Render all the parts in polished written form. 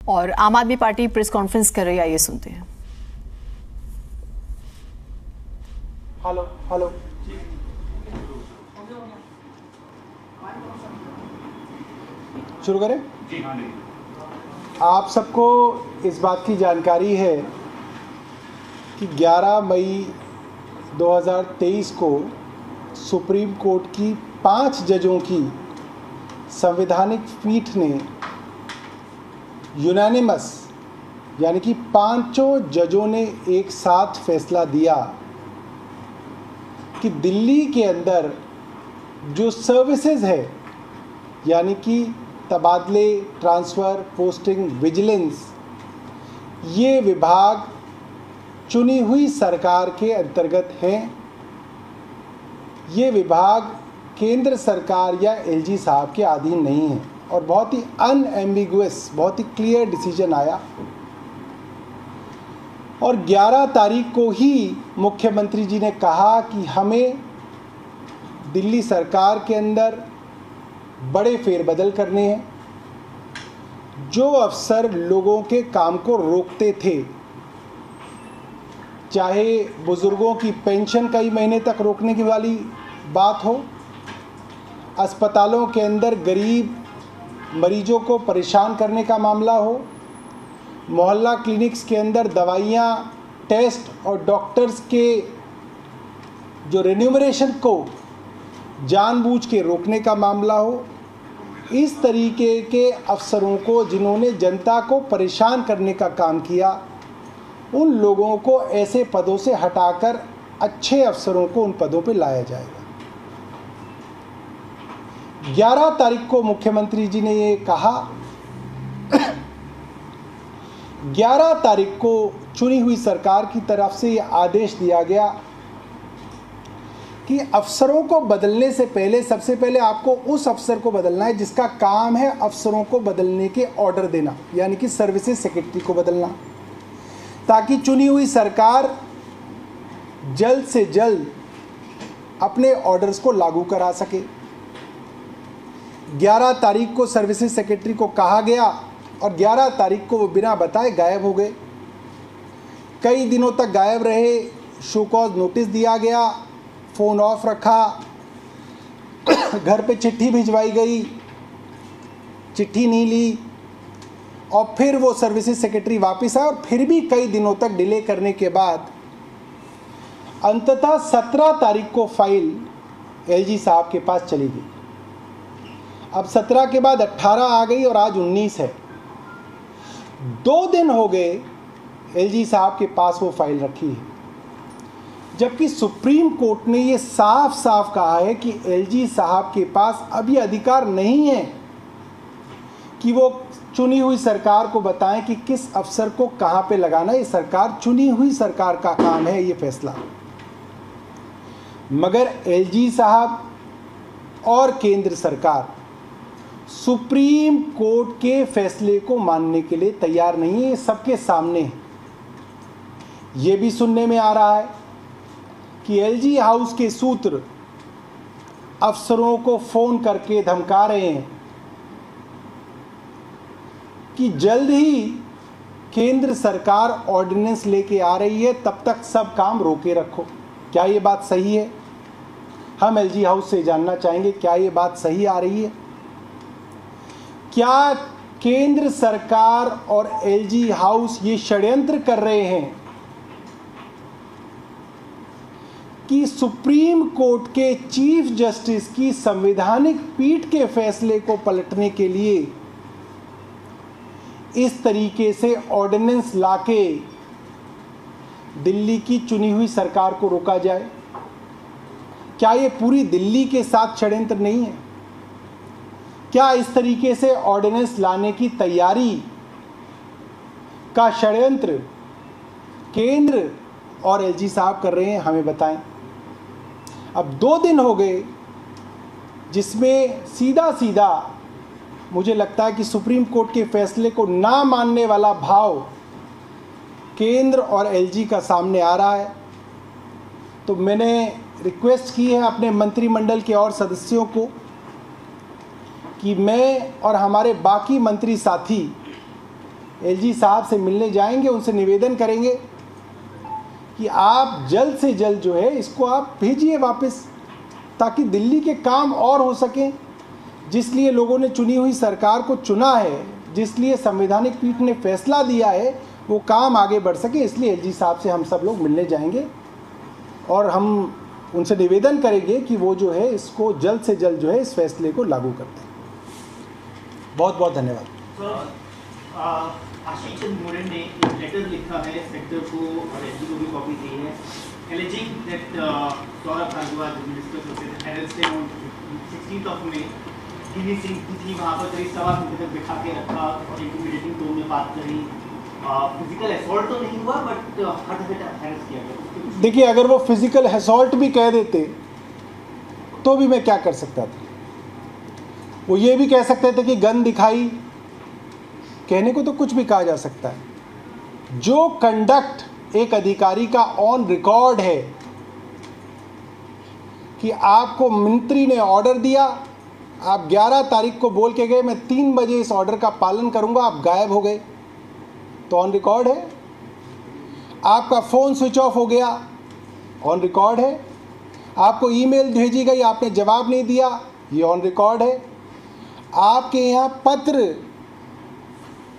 और आम आदमी पार्टी प्रेस कॉन्फ्रेंस कर रही है, आइए सुनते हैं। हेलो हेलो, शुरू करें? जी हाँ। नहीं, आप सबको इस बात की जानकारी है कि 11 मई 2023 को सुप्रीम कोर्ट की 5 जजों की संवैधानिक पीठ ने यूनानिमस यानी कि 5 जजों ने एक साथ फैसला दिया कि दिल्ली के अंदर जो सर्विसेज है यानी कि तबादले, ट्रांसफ़र, पोस्टिंग, विजिलेंस, ये विभाग चुनी हुई सरकार के अंतर्गत हैं। ये विभाग केंद्र सरकार या एलजी साहब के अधीन नहीं है और बहुत ही अनएम्बिगुअस, बहुत ही क्लियर डिसीजन आया। और 11 तारीख को ही मुख्यमंत्री जी ने कहा कि हमें दिल्ली सरकार के अंदर बड़े फेरबदल करने हैं। जो अफसर लोगों के काम को रोकते थे, चाहे बुजुर्गों की पेंशन कई महीने तक रोकने की वाली बात हो, अस्पतालों के अंदर गरीब मरीजों को परेशान करने का मामला हो, मोहल्ला क्लिनिक्स के अंदर दवाइयाँ, टेस्ट और डॉक्टर्स के जो रेन्यूमरेशन को जानबूझ के रोकने का मामला हो, इस तरीके के अफसरों को जिन्होंने जनता को परेशान करने का काम किया, उन लोगों को ऐसे पदों से हटाकर अच्छे अफसरों को उन पदों पर लाया जाएगा। 11 तारीख को मुख्यमंत्री जी ने ये कहा। 11 तारीख को चुनी हुई सरकार की तरफ से ये आदेश दिया गया कि अफसरों को बदलने से पहले सबसे पहले आपको उस अफसर को बदलना है जिसका काम है अफसरों को बदलने के ऑर्डर देना, यानी कि सर्विसेज सेक्रेटरी को बदलना, ताकि चुनी हुई सरकार जल्द से जल्द अपने ऑर्डर्स को लागू करा सके। 11 तारीख को सर्विसेज सेक्रेटरी को कहा गया और 11 तारीख को वो बिना बताए गायब हो गए। कई दिनों तक गायब रहे, शो कॉज नोटिस दिया गया, फ़ोन ऑफ रखा, घर पे चिट्ठी भिजवाई गई, चिट्ठी नहीं ली, और फिर वो सर्विसेज सेक्रेटरी वापस आए और फिर भी कई दिनों तक डिले करने के बाद अंततः 17 तारीख को फाइल एलजी साहब के पास चली गई। अब 17 के बाद 18 आ गई और आज 19 है। 2 दिन हो गए एलजी साहब के पास वो फाइल रखी है, जबकि सुप्रीम कोर्ट ने ये साफ साफ कहा है कि एलजी साहब के पास अभी अधिकार नहीं है कि वो चुनी हुई सरकार को बताएं कि किस अफसर को कहां पे लगाना है। ये सरकार, चुनी हुई सरकार का काम है ये फैसला। मगर एलजी साहब और केंद्र सरकार सुप्रीम कोर्ट के फैसले को मानने के लिए तैयार नहीं है। सबके सामने है। ये भी सुनने में आ रहा है कि एलजी हाउस के सूत्र अफसरों को फोन करके धमका रहे हैं कि जल्द ही केंद्र सरकार ऑर्डिनेंस लेके आ रही है, तब तक सब काम रोके रखो। क्या ये बात सही है? हम एलजी हाउस से जानना चाहेंगे, क्या ये बात सही आ रही है? क्या केंद्र सरकार और एलजी हाउस ये षड्यंत्र कर रहे हैं कि सुप्रीम कोर्ट के चीफ जस्टिस की संवैधानिक पीठ के फैसले को पलटने के लिए इस तरीके से ऑर्डिनेंस लाके दिल्ली की चुनी हुई सरकार को रोका जाए? क्या ये पूरी दिल्ली के साथ षड्यंत्र नहीं है? क्या इस तरीके से ऑर्डिनेंस लाने की तैयारी का षड्यंत्र केंद्र और एलजी साहब कर रहे हैं? हमें बताएं। अब 2 दिन हो गए जिसमें सीधा सीधा मुझे लगता है कि सुप्रीम कोर्ट के फैसले को ना मानने वाला भाव केंद्र और एलजी का सामने आ रहा है। तो मैंने रिक्वेस्ट की है अपने मंत्रिमंडल के और सदस्यों को कि मैं और हमारे बाकी मंत्री साथी एलजी साहब से मिलने जाएंगे, उनसे निवेदन करेंगे कि आप जल्द से जल्द जो है इसको आप भेजिए वापस, ताकि दिल्ली के काम और हो सकें। जिस लिए लोगों ने चुनी हुई सरकार को चुना है, जिस लिए संवैधानिक पीठ ने फैसला दिया है, वो काम आगे बढ़ सके। इसलिए एलजी साहब से हम सब लोग मिलने जाएंगे और हम उनसे निवेदन करेंगे कि वो जो है इसको जल्द से जल्द जो है इस फैसले को लागू करते हैं। बहुत बहुत धन्यवाद। आशीष चंद्र मोरे ने एक लेटर लिखा है सेक्टर को और एसडी को भी कॉपी की है, alleging that Saurabh Bhardwaj minister social health से 16th of May गिनी सिंह थी वहाँ पर करीब 1.25 घंटे तक बिठा के रखा और इंटिमिडेटिंग टोन में बात करी। फिजिकल असॉल्ट तो नहीं हुआ बट हर जगह हैरेस किया गया। देखिए, अगर वो फिजिकल असॉल्ट भी कह देते तो भी मैं क्या कर सकता था। वो ये भी कह सकते थे कि गन दिखाई, कहने को तो कुछ भी कहा जा सकता है। जो कंडक्ट एक अधिकारी का ऑन रिकॉर्ड है कि आपको मंत्री ने ऑर्डर दिया, आप 11 तारीख को बोल के गए मैं 3 बजे इस ऑर्डर का पालन करूंगा, आप गायब हो गए, तो ऑन रिकॉर्ड है। आपका फ़ोन स्विच ऑफ हो गया, ऑन रिकॉर्ड है। आपको ईमेल भेजी गई, आपने जवाब नहीं दिया, ये ऑन रिकॉर्ड है। आपके यहाँ पत्र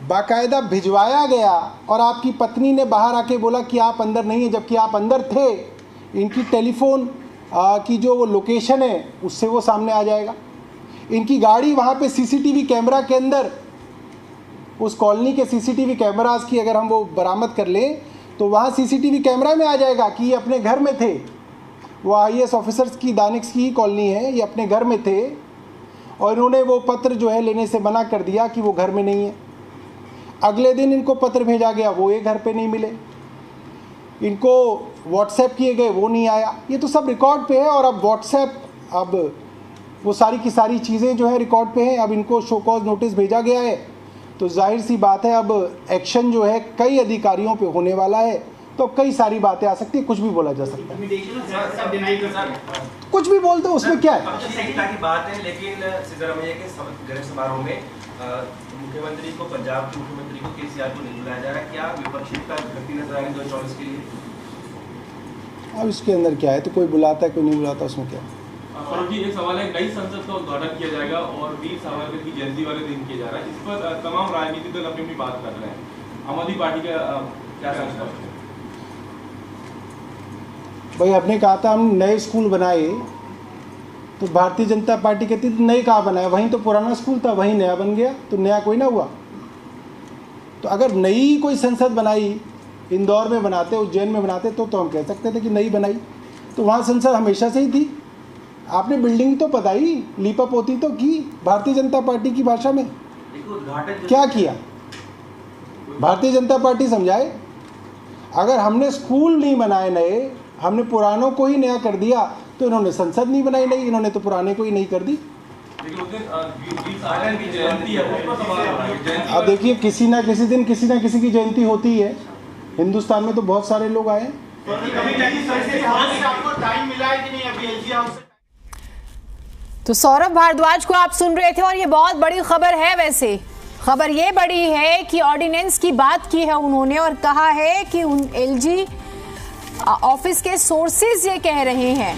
बाकायदा भिजवाया गया और आपकी पत्नी ने बाहर आके बोला कि आप अंदर नहीं हैं, जबकि आप अंदर थे। इनकी टेलीफोन की जो वो लोकेशन है उससे वो सामने आ जाएगा। इनकी गाड़ी वहाँ पे सीसीटीवी कैमरा के अंदर, उस कॉलोनी के सीसीटीवी कैमरास की अगर हम वो बरामद कर लें तो वहाँ सीसीटीवी कैमरा में आ जाएगा कि ये अपने घर में थे। वो आईएएस ऑफिसर्स की दानिक्स की कॉलोनी है, ये अपने घर में थे और इन्होंने वो पत्र जो है लेने से मना कर दिया कि वो घर में नहीं है। अगले दिन इनको पत्र भेजा गया, वो एक घर पे नहीं मिले। इनको व्हाट्सएप किए गए, वो नहीं आया। ये तो सब रिकॉर्ड पे है। और अब व्हाट्सएप, अब वो सारी की सारी चीज़ें जो है रिकॉर्ड पे हैं। अब इनको शो कॉज नोटिस भेजा गया है, तो जाहिर सी बात है अब एक्शन जो है कई अधिकारियों पे होने वाला है, तो कई सारी बातें आ सकती है, कुछ भी बोला जा सकता है। कुछ भी बोलते हो, उसमें क्या है। की बात है, लेकिन सिद्धरामैया के गृह समारोह में मुख्यमंत्री को, पंजाब के मुख्यमंत्री को, केसीआर को नहीं बुलाया जा रहा। क्या विपक्ष का गति नजर आ रही 2024 के लिए? अब इसके अंदर क्या है, तो कोई बुलाता है कोई नहीं बुलाता, उसमें क्या है। सौरभ जी, एक सवाल है, नई संसद का उद्घाटन किया जाएगा और वीर सावरकर की जयंती वाले दिन किया जा रहा है। इस पर तमाम राजनीतिक दल अपनी बात कर रहे हैं। आम आदमी पार्टी का क्या सोचता है? भाई, आपने कहा था हम नए स्कूल बनाए, तो भारतीय जनता पार्टी कहती थी नए कहाँ बनाया, वहीं तो पुराना स्कूल था, वहीं नया बन गया, तो नया कोई ना हुआ। तो अगर नई कोई संसद बनाई, इंदौर में बनाते, उज्जैन में बनाते, तो हम कह सकते थे कि नई बनाई। तो वहाँ संसद हमेशा से ही थी। आपने बिल्डिंग तो बताई, लीपा पोती तो की भारतीय जनता पार्टी की भाषा में। क्या किया भारतीय जनता पार्टी, समझाए। अगर हमने स्कूल नहीं बनाए नए, हमने पुरानों को ही नया कर दिया, तो इन्होंने संसद नहीं बनाई नई, इन्होंने तो पुराने को ही नहीं कर दी। अब देखिए, किसी ना किसी दिन किसी ना किसी की जयंती होती है। हिंदुस्तान में तो बहुत सारे लोग आए। तो सौरभ भारद्वाज को आप सुन रहे थे और ये बहुत बड़ी खबर है। वैसे खबर ये बड़ी है कि ऑर्डिनेंस की बात की है उन्होंने और कहा है कि एलजी ऑफिस के सोर्सेज ये कह रहे हैं।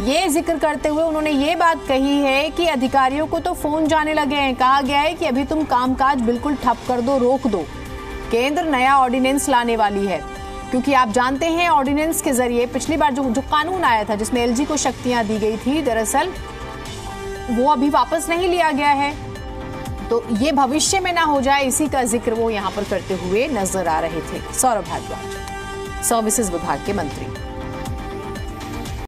ये जिक्र करते हुए उन्होंने ये बात कही है कि अधिकारियों को तो फोन जाने लगे हैं। कहा गया है कि अभी तुम कामकाज बिल्कुल ठप कर दो, रोक दो। केंद्र नया ऑर्डिनेंस लाने वाली है, क्योंकि आप जानते हैं ऑर्डिनेंस के जरिए पिछली बार जो कानून आया था जिसमें एलजी को शक्तियां दी गई थी, दरअसल वो अभी वापस नहीं लिया गया है। तो ये भविष्य में ना हो जाए, इसी का जिक्र वो यहाँ पर करते हुए नजर आ रहे थे सौरभ भारद्वाज, सर्विसेज विभाग के मंत्री।